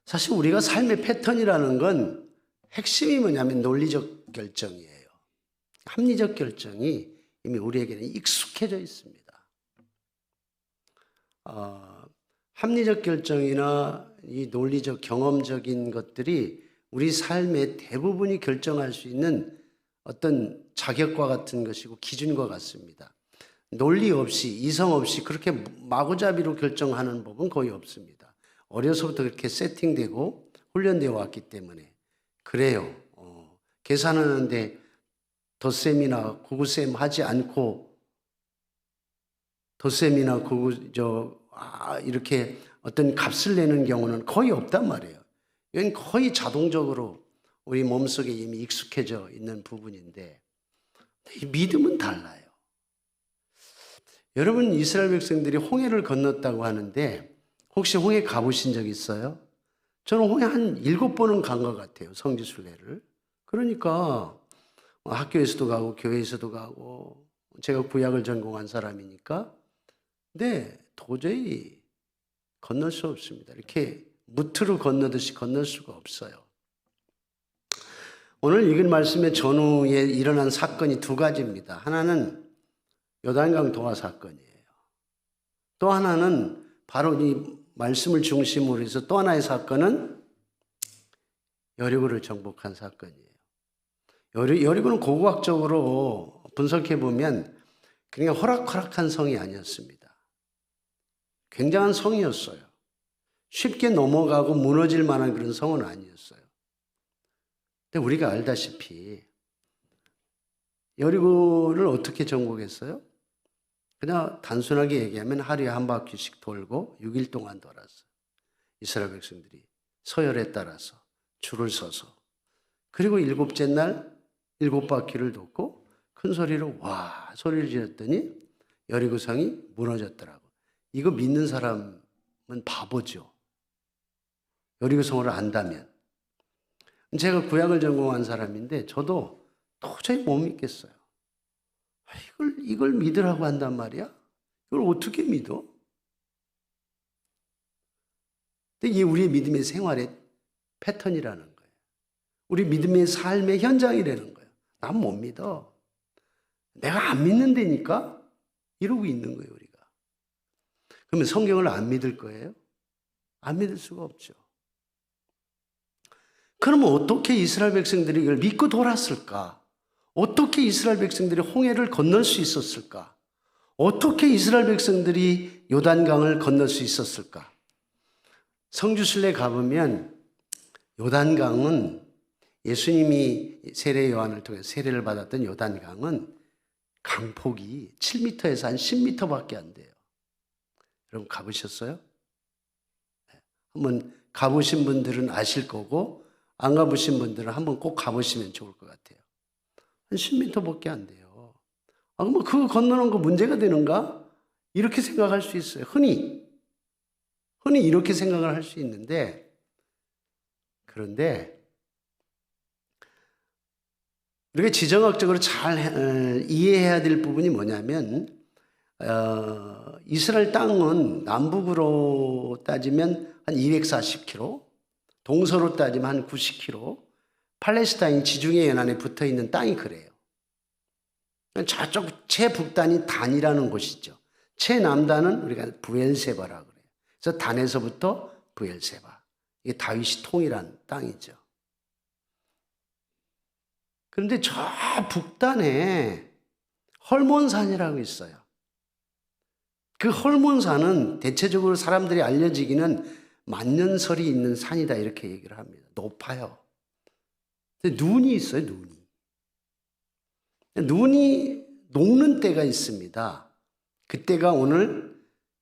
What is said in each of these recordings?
사실 우리가 삶의 패턴이라는 건 핵심이 뭐냐면 논리적 결정이에요. 합리적 결정이 이미 우리에게는 익숙해져 있습니다. 합리적 결정이나 이 논리적 경험적인 것들이 우리 삶의 대부분이 결정할 수 있는 어떤 자격과 같은 것이고 기준과 같습니다. 논리 없이 이성 없이 그렇게 마구잡이로 결정하는 법은 거의 없습니다. 어려서부터 그렇게 세팅되고 훈련되어 왔기 때문에 그래요. 계산하는데 덧셈이나 구구셈 하지 않고 덧셈이나 이렇게 어떤 값을 내는 경우는 거의 없단 말이에요. 이건 거의 자동적으로 우리 몸속에 이미 익숙해져 있는 부분인데 이 믿음은 달라요. 여러분, 이스라엘 백성들이 홍해를 건넜다고 하는데 혹시 홍해 가보신 적 있어요? 저는 홍해 한 7번은 간 것 같아요. 성지순례를. 그러니까 학교에서도 가고 교회에서도 가고 제가 구약을 전공한 사람이니까 근데 도저히 건널 수 없습니다. 이렇게 무트로 건너듯이 건널 수가 없어요. 오늘 읽은 말씀의 전후에 일어난 사건이 두 가지입니다. 하나는 요단강 동화 사건이에요. 또 하나는 바로 이 말씀을 중심으로 해서 또 하나의 사건은 여리고를 정복한 사건이에요. 여리고는 고고학적으로 분석해 보면 그냥 호락호락한 성이 아니었습니다. 굉장한 성이었어요. 쉽게 넘어가고 무너질 만한 그런 성은 아니었어요. 근데 우리가 알다시피 여리고를 어떻게 정복했어요? 그냥 단순하게 얘기하면 하루에 한 바퀴씩 돌고 6일 동안 돌았어요. 이스라엘 백성들이 서열에 따라서 줄을 서서 그리고 7째 날 7바퀴를 돕고 큰 소리로 와 소리를 지르더니 여리고성이 무너졌더라고. 이거 믿는 사람은 바보죠. 여리고성을 안다면. 제가 구약을 전공한 사람인데 저도 도저히 못 믿겠어요. 이걸 믿으라고 한단 말이야? 이걸 어떻게 믿어? 근데 이게 우리의 믿음의 생활의 패턴이라는 거예요. 우리 믿음의 삶의 현장이라는 거예요. 난 못 믿어. 내가 안 믿는다니까? 이러고 있는 거예요, 우리가. 그러면 성경을 안 믿을 거예요? 안 믿을 수가 없죠. 그러면 어떻게 이스라엘 백성들이 이걸 믿고 돌았을까? 어떻게 이스라엘 백성들이 홍해를 건널 수 있었을까? 어떻게 이스라엘 백성들이 요단강을 건널 수 있었을까? 성지순례 가보면 요단강은 예수님이 세례 요한을 통해 세례를 받았던 요단강은 강폭이 7m에서 한 10m밖에 안 돼요. 여러분 가보셨어요? 한번 가보신 분들은 아실 거고 안 가보신 분들은 한번 꼭 가보시면 좋을 것 같아요. 한 10m밖에 안 돼요. 그럼 그거 건너는 거 문제가 되는가? 이렇게 생각할 수 있어요. 흔히 이렇게 생각을 할 수 있는데 그런데 우리가 지정학적으로 잘 이해해야 될 부분이 뭐냐면 이스라엘 땅은 남북으로 따지면 한 240km, 동서로 따지면 한 90km, 팔레스타인 지중해 연안에 붙어있는 땅이 그래요. 저쪽 최북단이 단이라는 곳이죠. 최남단은 우리가 브엘세바라고 그래요. 그래서 단에서부터 브엘세바. 이게 다윗이 통일한 땅이죠. 그런데 저 북단에 헐몬산이라고 있어요. 그 헐몬산은 대체적으로 사람들이 알려지기는 만년설이 있는 산이다 이렇게 얘기를 합니다. 높아요. 근데 눈이 있어요. 눈이 녹는 때가 있습니다. 그때가 오늘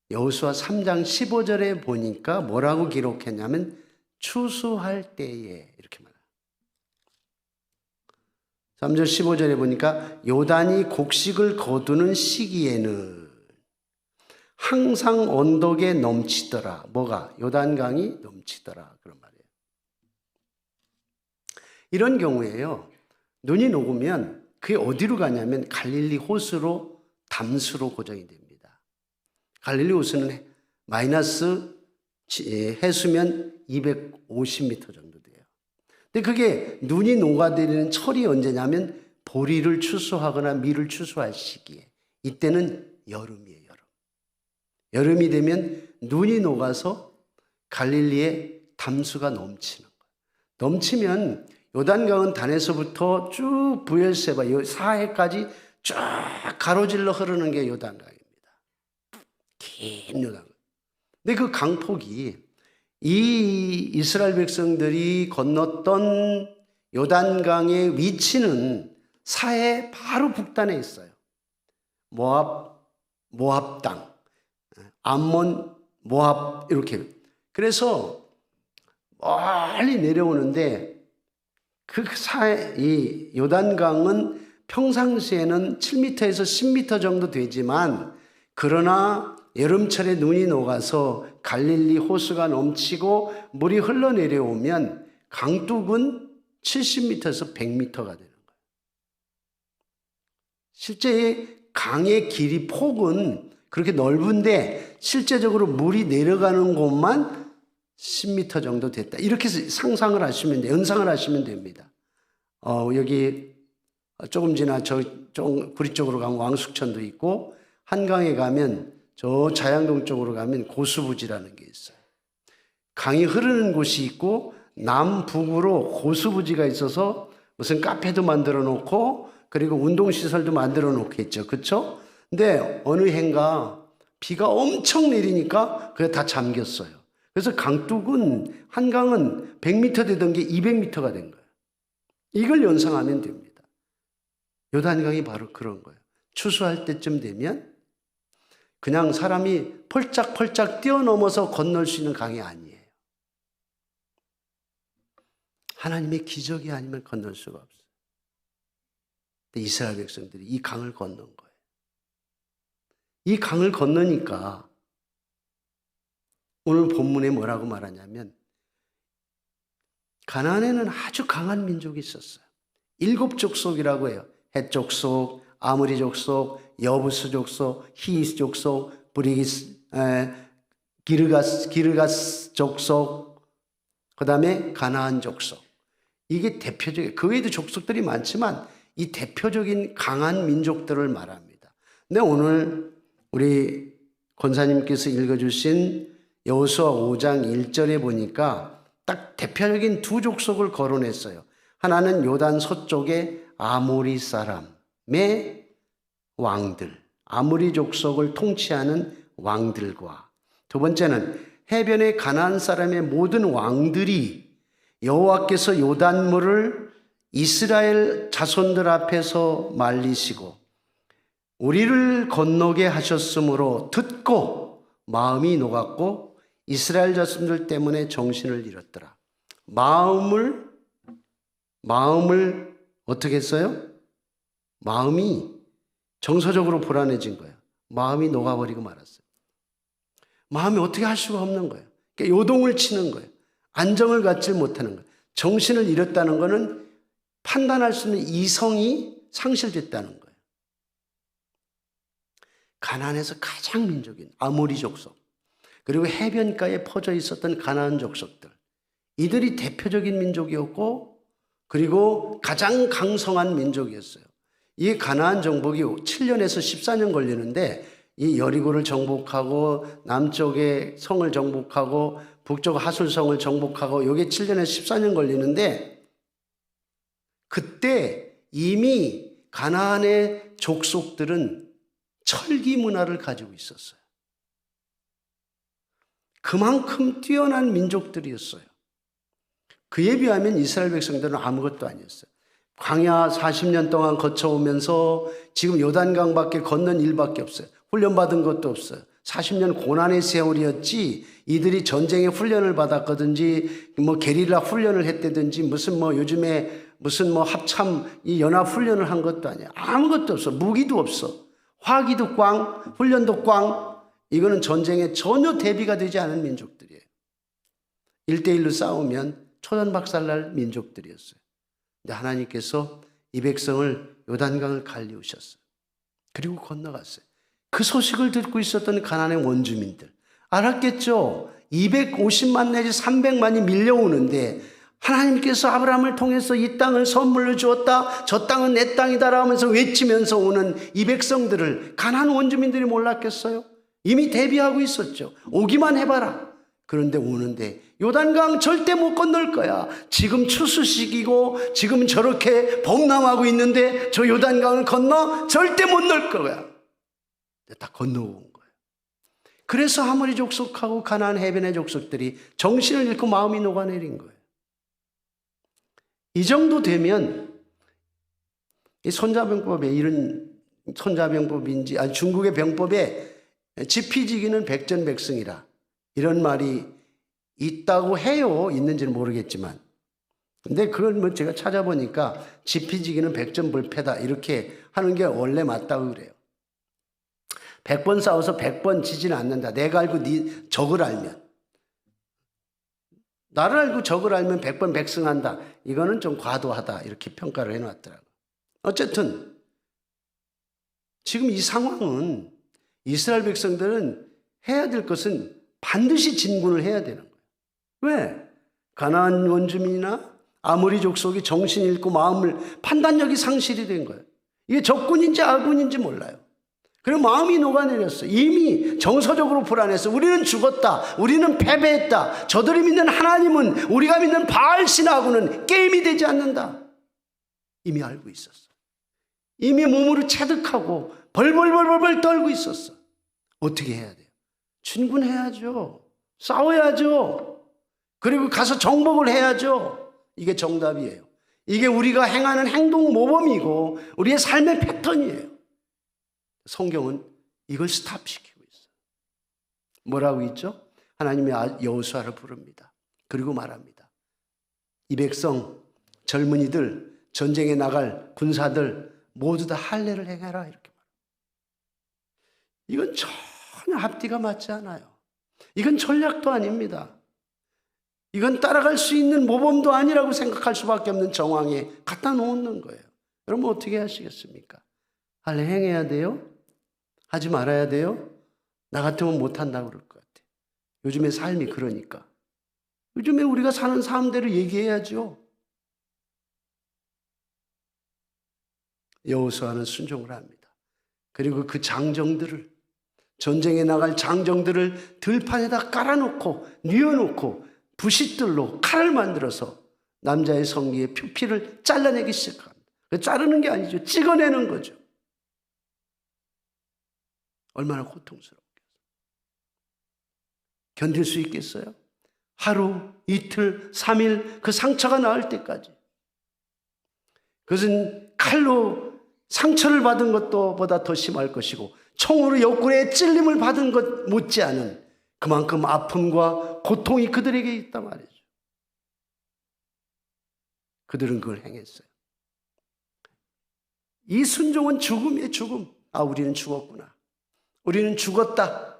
여호수아 3장 15절에 보니까 뭐라고 기록했냐면 추수할 때에 이렇게 말해요. 3절 15절에 보니까 요단이 곡식을 거두는 시기에는 항상 언덕에 넘치더라. 뭐가? 요단강이 넘치더라. 그런 말이에요. 이런 경우에요. 눈이 녹으면 그게 어디로 가냐면 갈릴리 호수로 담수로 고정이 됩니다. 갈릴리 호수는 마이너스 해수면 250m 정도 돼요. 근데 그게 눈이 녹아내리는 철이 언제냐면 보리를 추수하거나 밀을 추수할 시기에, 이때는 여름이에요. 여름이 되면 눈이 녹아서 갈릴리에 담수가 넘치는 거예요. 넘치면 요단강은 단에서부터 쭉 브엘세바 사해까지 쭉 가로질러 흐르는 게 요단강입니다. 긴 요단강. 근데 그 강폭이 이 이스라엘 백성들이 건넜던 요단강의 위치는 사해 바로 북단에 있어요. 모압 땅, 암몬, 모압 이렇게. 그래서 멀리 내려오는데 그 사해 이 요단강은 평상시에는 7m에서 10m 정도 되지만, 그러나 여름철에 눈이 녹아서 갈릴리 호수가 넘치고 물이 흘러내려오면 강둑은 70m에서 100m가 되는 거예요. 실제 강의 길이 폭은 그렇게 넓은데 실제적으로 물이 내려가는 곳만 10m 정도 됐다. 이렇게 상상을 하시면 돼요. 연상을 하시면 됩니다. 여기 조금 지나 좀 구리 쪽으로 가면 왕숙천도 있고, 한강에 가면 저 자양동 쪽으로 가면 고수부지라는 게 있어요. 강이 흐르는 곳이 있고 남북으로 고수부지가 있어서 무슨 카페도 만들어 놓고 그리고 운동시설도 만들어 놓겠죠. 그렇죠? 근데 어느 해인가 비가 엄청 내리니까 그게 다 잠겼어요. 그래서 강둑은, 한강은 100m 되던 게 200m가 된 거예요. 이걸 연상하면 됩니다. 요단강이 바로 그런 거예요. 추수할 때쯤 되면 그냥 사람이 펄짝펄짝 뛰어넘어서 건널 수 있는 강이 아니에요. 하나님의 기적이 아니면 건널 수가 없어요. 근데 이스라엘 백성들이 이 강을 건넌 거예요. 이 강을 건너니까 오늘 본문에 뭐라고 말하냐면, 가나안에는 아주 강한 민족이 있었어요. 7 족속이라고 해요. 헷 족속, 아모리 족속, 여부스 족속, 히스 족속, 기르가스 족속, 그 다음에 가나안 족속. 이게 대표적인, 그 외에도 족속들이 많지만 이 대표적인 강한 민족들을 말합니다. 근데 오늘 우리 권사님께서 읽어주신 여호수아 5장 1절에 보니까 딱 대표적인 2 족속을 거론했어요. 하나는 요단 서쪽의 아모리 사람의 왕들, 아모리 족속을 통치하는 왕들과, 두 번째는 해변의 가나안 사람의 모든 왕들이 여호와께서 요단물을 이스라엘 자손들 앞에서 말리시고 우리를 건너게 하셨으므로 듣고 마음이 녹았고 이스라엘 자손들 때문에 정신을 잃었더라. 마음을 어떻게 했어요? 마음이 정서적으로 불안해진 거예요. 마음이 녹아버리고 말았어요. 마음이 어떻게 할 수가 없는 거예요. 그러니까 요동을 치는 거예요. 안정을 갖지 못하는 거예요. 정신을 잃었다는 것은 판단할 수 있는 이성이 상실됐다는 거예요. 가나안에서 가장 민족인 아모리 족속, 그리고 해변가에 퍼져 있었던 가나안 족속들, 이들이 대표적인 민족이었고 그리고 가장 강성한 민족이었어요. 이 가나안 정복이 7년에서 14년 걸리는데, 이 여리고를 정복하고 남쪽의 성을 정복하고 북쪽 하술성을 정복하고 이게 7년에서 14년 걸리는데, 그때 이미 가나안의 족속들은 철기 문화를 가지고 있었어요. 그만큼 뛰어난 민족들이었어요. 그에 비하면 이스라엘 백성들은 아무것도 아니었어요. 광야 40년 동안 거쳐오면서 지금 요단강밖에 건넌 일밖에 없어요. 훈련받은 것도 없어요. 40년 고난의 세월이었지, 이들이 전쟁에 훈련을 받았거든지 게릴라 훈련을 했다든지 무슨 요즘에 무슨 합참 이 연합 훈련을 한 것도 아니야. 아무것도 없어. 무기도 없어. 화기도 꽝, 훈련도 꽝. 이거는 전쟁에 전혀 대비가 되지 않은 민족들이에요. 1대1로 싸우면 초전박살날 민족들이었어요. 근데 하나님께서 이 백성을 요단강을 갈리우셨어요. 그리고 건너갔어요. 그 소식을 듣고 있었던 가나안의 원주민들 알았겠죠? 250만 내지 300만이 밀려오는데 하나님께서 아브라함을 통해서 이 땅을 선물로 주었다. 저 땅은 내 땅이다라 하면서 외치면서 오는 이 백성들을 가나안 원주민들이 몰랐겠어요? 이미 대비하고 있었죠. 오기만 해봐라. 그런데 오는데 요단강 절대 못 건널 거야. 지금 추수 시기고 지금 저렇게 봄남하고 있는데 저 요단강을 건너 절대 못 넣을 거야. 다 건너온 거예요. 그래서 하모리 족속하고 가나안 해변의 족속들이 정신을 잃고 마음이 녹아내린 거예요. 이 정도 되면 이 손자병법에 이런 손자병법인지 아니 중국의 병법에 지피지기는 백전백승이라 이런 말이 있다고 해요. 있는지는 모르겠지만. 근데 그걸 뭐 제가 찾아보니까 지피지기는 백전불패다 이렇게 하는 게 원래 맞다고 그래요. 100번 싸워서 100번 지지는 않는다. 내가 알고 네 적을 알면. 나를 알고 적을 알면 100번 백승한다. 이거는 좀 과도하다. 이렇게 평가를 해놨더라고요. 어쨌든 지금 이 상황은 이스라엘 백성들은 해야 될 것은 반드시 진군을 해야 되는 거예요. 왜? 가나안 원주민이나 아모리 족속이 정신 잃고 마음을 판단력이 상실이 된 거예요. 이게 적군인지 아군인지 몰라요. 그리고 마음이 녹아내렸어요. 이미 정서적으로 불안해서 우리는 죽었다. 우리는 패배했다. 저들이 믿는 하나님은 우리가 믿는 바알 신하고는 게임이 되지 않는다. 이미 알고 있었어. 이미 몸으로 체득하고 벌벌벌벌 떨고 있었어. 어떻게 해야 돼요? 진군해야죠. 싸워야죠. 그리고 가서 정복을 해야죠. 이게 정답이에요. 이게 우리가 행하는 행동 모범이고 우리의 삶의 패턴이에요. 성경은 이걸 스탑시키고 있어요. 뭐라고 있죠? 하나님이 여호수아를 부릅니다. 그리고 말합니다. 이 백성, 젊은이들, 전쟁에 나갈 군사들 모두 다 할례를 행해라 이렇게 말합니다. 이건 전혀 앞뒤가 맞지 않아요. 이건 전략도 아닙니다. 이건 따라갈 수 있는 모범도 아니라고 생각할 수밖에 없는 정황에 갖다 놓는 거예요. 여러분 어떻게 하시겠습니까? 할례 행해야 돼요? 하지 말아야 돼요? 나 같으면 못한다고 그럴 것 같아요. 요즘의 삶이 그러니까. 요즘에 우리가 사는 삶대로 얘기해야죠. 여호수아는 순종을 합니다. 그리고 그 장정들을, 전쟁에 나갈 장정들을 들판에다 깔아놓고 뉘어놓고 부싯들로 칼을 만들어서 남자의 성기의 표피를 잘라내기 시작합니다. 자르는 게 아니죠. 찍어내는 거죠. 얼마나 고통스럽겠어요. 견딜 수 있겠어요? 하루, 이틀, 3일 그 상처가 나을 때까지. 그것은 칼로 상처를 받은 것도 보다 더 심할 것이고 총으로 옆구리에 찔림을 받은 것 못지않은 그만큼 아픔과 고통이 그들에게 있단 말이죠. 그들은 그걸 행했어요. 이 순종은 죽음이에요. 죽음. 아, 우리는 죽었구나. 우리는 죽었다.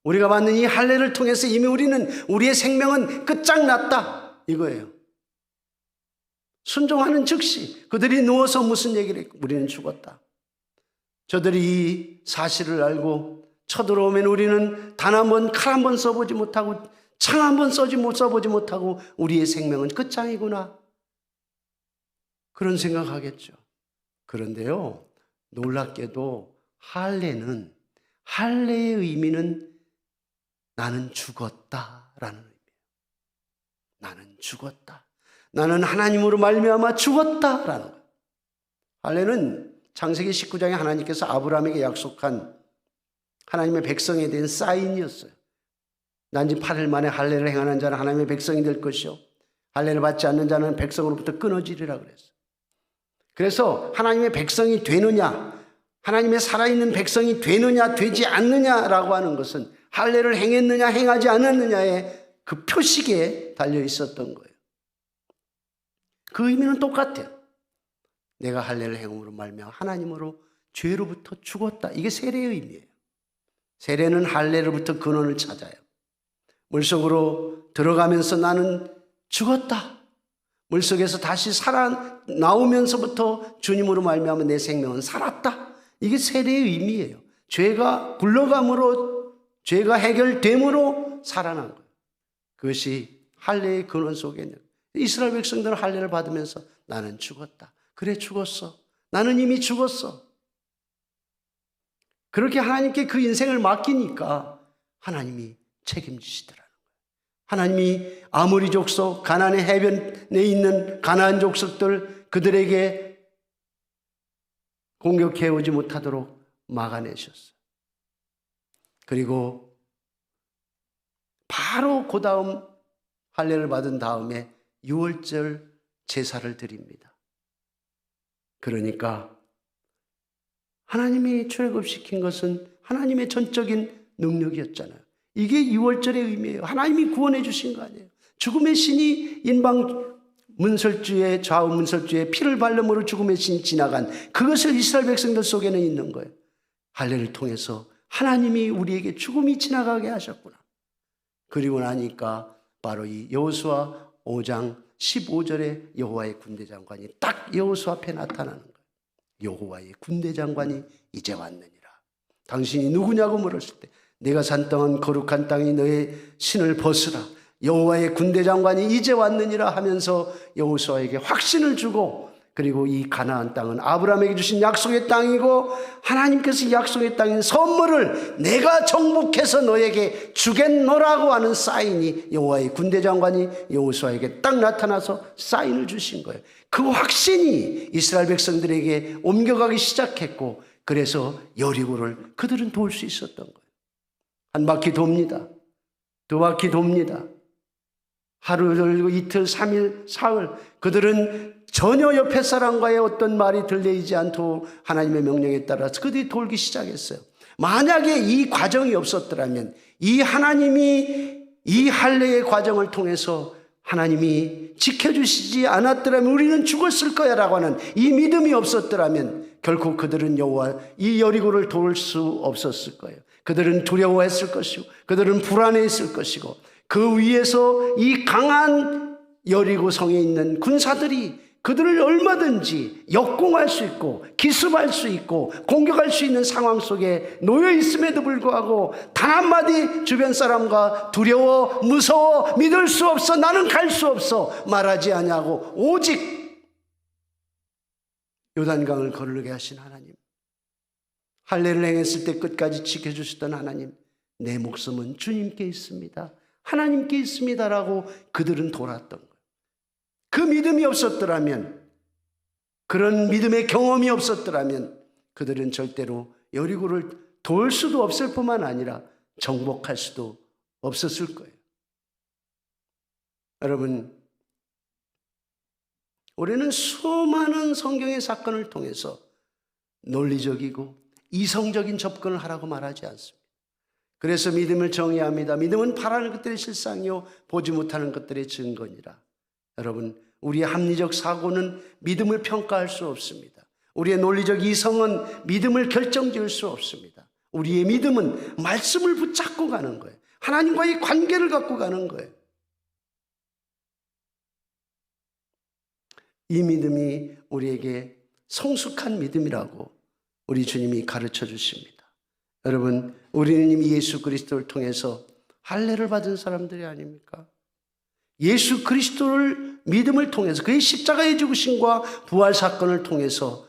우리가 받는 이 할례를 통해서 이미 우리의 생명은 끝장났다. 이거예요. 순종하는 즉시 그들이 누워서 무슨 얘기를 했고 우리는 죽었다. 저들이 이 사실을 알고 쳐들어오면 우리는 단 한 번 칼 한 번 써보지 못하고 창 한 번 써보지 못하고 우리의 생명은 끝장이구나. 그런 생각하겠죠. 그런데요, 놀랍게도 할례의 의미는 나는 죽었다라는 의미예요. 나는 죽었다. 나는 하나님으로 말미암아 죽었다라는 거예요. 할례는 창세기 19장에 하나님께서 아브라함에게 약속한 하나님의 백성에 대한 사인이었어요. 난지 8일 만에 할례를 행하는 자는 하나님의 백성이 될 것이요 할례를 받지 않는 자는 백성으로부터 끊어지리라 그랬어요. 그래서 하나님의 백성이 되느냐, 하나님의 살아있는 백성이 되느냐 되지 않느냐라고 하는 것은 할례를 행했느냐 행하지 않았느냐의 그 표식에 달려 있었던 거예요. 그 의미는 똑같아요. 내가 할례를 행함으로 말미암아 하나님으로 죄로부터 죽었다. 이게 세례의 의미예요. 세례는 할례로부터 근원을 찾아요. 물속으로 들어가면서 나는 죽었다. 물속에서 다시 살아 나오면서부터 주님으로 말미암아 내 생명은 살았다. 이게 세례의 의미예요. 죄가 굴러감으로 죄가 해결됨으로 살아난 거예요. 그것이 할례의 근원 속에 있는 거예요. 이스라엘 백성들은 할례를 받으면서 나는 죽었다. 그래, 죽었어. 나는 이미 죽었어. 그렇게 하나님께 그 인생을 맡기니까 하나님이 책임지시더라는 거예요. 하나님이 아모리 족속, 가나안의 해변에 있는 가나안 족속들, 그들에게 공격해오지 못하도록 막아내셨어요. 그리고 바로 그 다음 할례를 받은 다음에 유월절 제사를 드립니다. 그러니까 하나님이 출애굽시킨 것은 하나님의 전적인 능력이었잖아요. 이게 유월절의 의미예요. 하나님이 구원해 주신 거 아니에요. 죽음의 신이 인방 문설주의, 좌우 문설주의 피를 발름으로 죽음의 신이 지나간 그것을 이스라엘 백성들 속에는 있는 거예요. 할례를 통해서 하나님이 우리에게 죽음이 지나가게 하셨구나. 그리고 나니까 바로 이 여호수아 5장 15절에 여호와의 군대 장관이 딱 여호수 앞에 나타나는 거예요. 여호와의 군대 장관이 이제 왔느니라. 당신이 누구냐고 물었을 때 내가 산 땅은 거룩한 땅이 너의 신을 벗으라. 여호와의 군대 장관이 이제 왔느니라 하면서 여호수아에게 확신을 주고, 그리고 이 가나안 땅은 아브라함에게 주신 약속의 땅이고 하나님께서 약속의 땅인 선물을 내가 정복해서 너에게 주겠노라고 하는 사인이, 여호와의 군대 장관이 여호수아에게 딱 나타나서 사인을 주신 거예요. 그 확신이 이스라엘 백성들에게 옮겨가기 시작했고, 그래서 여리고를 그들은 도울 수 있었던 거예요. 한 바퀴 돕니다. 두 바퀴 돕니다. 하루 돌고 이틀, 3일, 사흘, 그들은 전혀 옆에 사람과의 어떤 말이 들리지 않도록 하나님의 명령에 따라서 그들이 돌기 시작했어요. 만약에 이 과정이 없었더라면, 이 하나님이 이 할례의 과정을 통해서 하나님이 지켜주시지 않았더라면 우리는 죽었을 거야 라고 하는 이 믿음이 없었더라면 결코 그들은 여호와 이 여리고를 도울 수 없었을 거예요. 그들은 두려워했을 것이고 그들은 불안해했을 것이고, 그 위에서 이 강한 여리고 성에 있는 군사들이 그들을 얼마든지 역공할 수 있고 기습할 수 있고 공격할 수 있는 상황 속에 놓여 있음에도 불구하고 단 한마디 주변 사람과 두려워, 무서워, 믿을 수 없어, 나는 갈 수 없어 말하지 아니하고 오직 요단강을 거르게 하신 하나님, 할례를 행했을 때 끝까지 지켜주셨던 하나님, 내 목숨은 주님께 있습니다, 하나님께 있습니다라고 그들은 돌았던 거예요. 그 믿음이 없었더라면, 그런 믿음의 경험이 없었더라면 그들은 절대로 여리고를 도울 수도 없을 뿐만 아니라 정복할 수도 없었을 거예요. 여러분, 우리는 수많은 성경의 사건을 통해서 논리적이고 이성적인 접근을 하라고 말하지 않습니다. 그래서 믿음을 정의합니다. 믿음은 바라는 것들의 실상이요 보지 못하는 것들의 증거니라. 여러분, 우리의 합리적 사고는 믿음을 평가할 수 없습니다. 우리의 논리적 이성은 믿음을 결정지을 수 없습니다. 우리의 믿음은 말씀을 붙잡고 가는 거예요. 하나님과의 관계를 갖고 가는 거예요. 이 믿음이 우리에게 성숙한 믿음이라고 우리 주님이 가르쳐 주십니다. 여러분, 우리는 이미 예수 그리스도를 통해서 할례를 받은 사람들이 아닙니까? 예수 그리스도를 믿음을 통해서 그의 십자가의 죽으심과 부활 사건을 통해서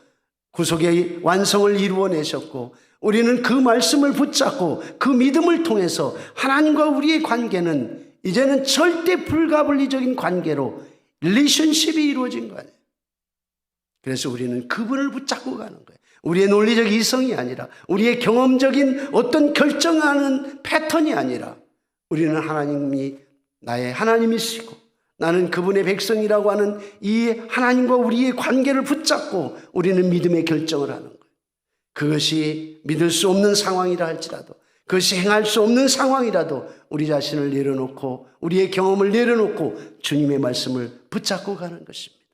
구속의 완성을 이루어내셨고, 우리는 그 말씀을 붙잡고 그 믿음을 통해서 하나님과 우리의 관계는 이제는 절대 불가분리적인 관계로 릴레이션십이 이루어진 거 아니에요. 그래서 우리는 그분을 붙잡고 가는 거예요. 우리의 논리적 이성이 아니라, 우리의 경험적인 어떤 결정하는 패턴이 아니라, 우리는 하나님이 나의 하나님이시고 나는 그분의 백성이라고 하는 이 하나님과 우리의 관계를 붙잡고 우리는 믿음의 결정을 하는 거예요. 그것이 믿을 수 없는 상황이라 할지라도, 그것이 행할 수 없는 상황이라도 우리 자신을 내려놓고 우리의 경험을 내려놓고 주님의 말씀을 붙잡고 가는 것입니다.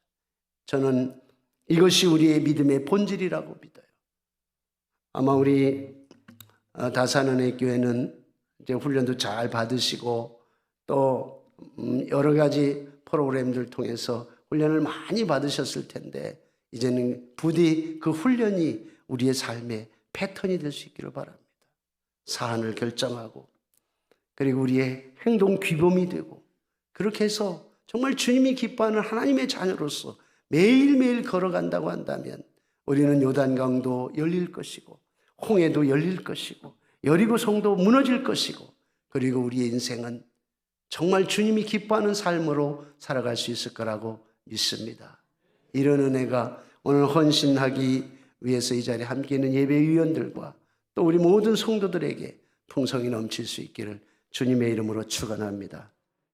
저는 이것이 우리의 믿음의 본질이라고 믿어요. 아마 우리 다산은혜 교회는 이제 훈련도 잘 받으시고 또 여러 가지 프로그램들 통해서 훈련을 많이 받으셨을 텐데, 이제는 부디 그 훈련이 우리의 삶의 패턴이 될 수 있기를 바랍니다. 사안을 결정하고 그리고 우리의 행동 규범이 되고 그렇게 해서 정말 주님이 기뻐하는 하나님의 자녀로서 매일매일 걸어간다고 한다면 우리는 요단강도 열릴 것이고 홍해도 열릴 것이고 여리고성도 무너질 것이고 그리고 우리의 인생은 정말 주님이 기뻐하는 삶으로 살아갈 수 있을 거라고 믿습니다. 이런 은혜가 오늘 헌신하기 위해서 이 자리에 함께 있는 예배위원들과 또 우리 모든 성도들에게 풍성이 넘칠 수 있기를 주님의 이름으로 축원합니다.